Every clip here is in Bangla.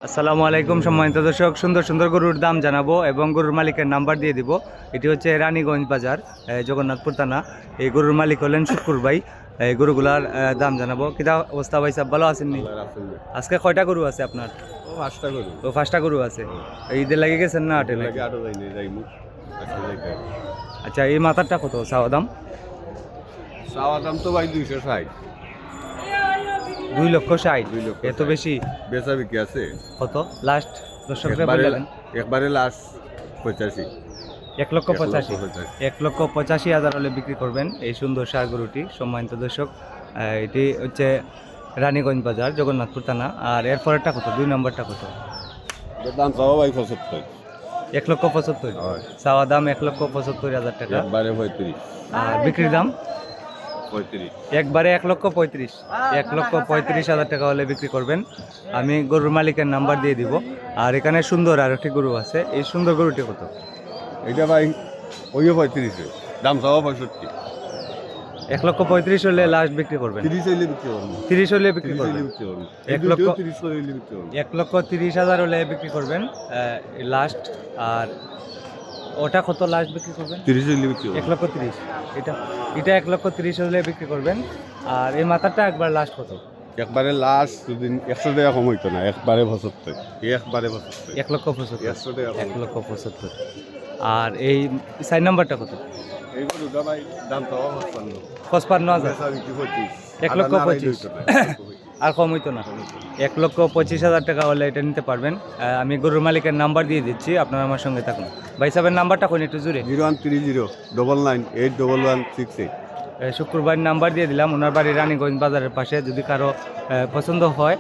আসসালামু আলাইকুম সম্মানিত দর্শক, সুন্দর সুন্দর গরুর দাম জানাবো এবং গরুর মালিকের নাম্বার দিয়ে দিব। এটি হচ্ছে রানীগঞ্জ বাজার, জগন্নাথপুর থানা। এই গরুর মালিক হলেন শুক্কুর ভাই। এই গরুগুলার দাম জানাবো। কিতা অবস্থা ভাই সাহেব, ভালো আছেন নি? আজকে কয়টা গরু আছে আপনার? পাঁচটা গরু আছে। ঈদের লাগে গেছেন না হাটে? আচ্ছা, এই মাথারটা কত চাওয়া দাম? তো ভাই 260। 2,60,000। এত বেশি? বেচা বিক্রি আছে কত লাস্ট দর্শকরা একবারে বললেন? একবারে লাস্ট 85। 1,85,000। 1,85,000 হলে বিক্রি করবেন এই সুন্দর ষাঁড় গরুটি। সম্মানিত দর্শক, এটি হচ্ছে রানীগঞ্জ বাজার, জগন্নাথপুর থানা। আর এর পরেরটা কত? 2 নম্বরটা কত? দাম চাওয়া ভাই 75। 1,75,000 চাওয়া দাম। 1,75,000 টাকা। একবারে 35। আর বিক্রির দাম 35। একবারে 1,35,000। 1,35,000 টাকা হলে বিক্রি করবেন। আমি গরুর মালিকের নাম্বার দিয়ে দিব। আর এখানে সুন্দর আর একটি গরু আছে। এই সুন্দর গরুটি কত? এটা ভাই ওইও 35। দাম চাওয়া 65। 1,35,000 হলে লাস্ট বিক্রি করবেন। 30 হইলে বিক্রি করবো। 30 হলে বিক্রি করবেন। 30 হইলে বিক্রি করবো। 1,30,000 হলে বিক্রি করবেন লাস্ট। আর ওটা কত লাস্ট বিক্রি করবেন? 30 হইলে বিক্রি করবো। 1,30,000। এটা 1,30,000 হলে বিক্রি করবেন। আর এই মাথাটা একবার লাস্ট কত? একবারে লাস্ট যদি 100 টাকা কম হইতো না, একবারে 75। একবারে 75। 1,75,000। 100 টাকা কম। 1,75,000। আর এই 4 নম্বরটা কত? এইগুলো ভাই দাম চাওয়া 55। 55,000। বেচা বিক্রি 25। 1,25,000। আর কম হইতো না? 1,25,000 টাকা হলে এটা নিতে পারবেন। আমি গরুর মালিকের নাম্বার দিয়ে দিচ্ছি, আপনারা আমার সঙ্গে থাকুন। ভাই সাহেবের নাম্বারটা কোন একটু জুড়ে? 013099811168। শুক্রবার নাম্বার দিয়ে দিলাম। ওনার বাড়ি রানীগঞ্জ বাজারের পাশে। যদি কারো পছন্দ হয়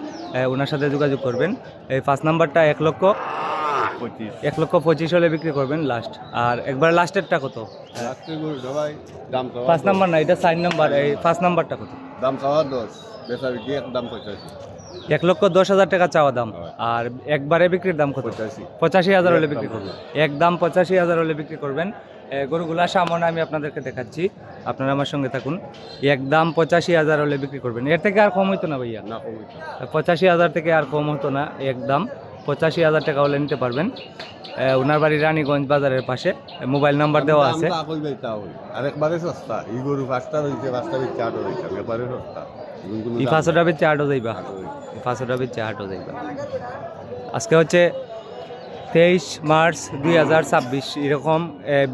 ওনার সাথে যোগাযোগ করবেন। এই 5 নাম্বারটা 1,25,000 হলে বিক্রি করবেন লাস্ট। আর একবার লাস্টেরটা কত? 5 নাম্বার না, এটা 4 নাম্বার। এই 5 নাম্বারটা কত? দাম চাওয়া 10, বেচা বিক্রি একদম 85। 1,10,000 টাকা চাওয়া দাম। আর একবারে বিক্রির দাম কত? 85,000 হলে বিক্রি করবেন। একদম 85,000 হলে বিক্রি করবেন। গরুগুলা সামনে আমি আপনাদেরকে দেখাচ্ছি, আপনারা আমার সঙ্গে থাকুন। একদম 85,000 হলে বিক্রি করবেন। এর থেকে আর কম হইতো না ভাইয়া? না কম হইতো না। 85,000 থেকে আর কম হতো না। একদম 85,000 টাকা হলে নিতে পারবেন। ওনার বাড়ি রানীগঞ্জ বাজারের পাশে। মোবাইল নাম্বার দেওয়া আছে। আর একবারে সস্তা। এই গরু 5টা রইছে, 5টা বেচে 8 রইছে, একবারে সস্তা। এই 500টা বেচে 8 যাইবা? 500টা বেচে 8 যাইবা। আজকে হচ্ছে 23 মার্চ 2026। এরকম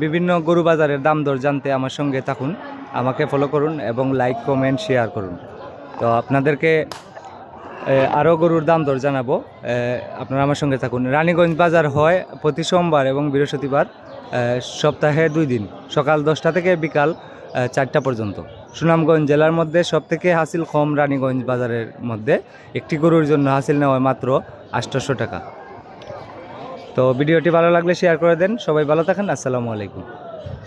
বিভিন্ন গরু বাজারের দাম দর জানতে আমার সঙ্গে থাকুন, আমাকে ফলো করুন এবং লাইক কমেন্ট শেয়ার করুন। তো আপনাদেরকে আরও গরুর দাম দর জানাবো, আপনারা আমার সঙ্গে থাকুন। রানীগঞ্জ বাজার হয় প্রতি সোমবার এবং বৃহস্পতিবার, সপ্তাহে 2 দিন, সকাল 10টা থেকে বিকাল 4টা পর্যন্ত। সুনামগঞ্জ জেলার মধ্যে সবথেকে হাসিল কম রানীগঞ্জ বাজারের মধ্যে। একটি গরুর জন্য হাসিল নেওয়া মাত্র 800 টাকা। তো ভিডিওটি ভালো লাগলে শেয়ার করে দেন। সবাই ভালো থাকেন। আসসালামু আলাইকুম।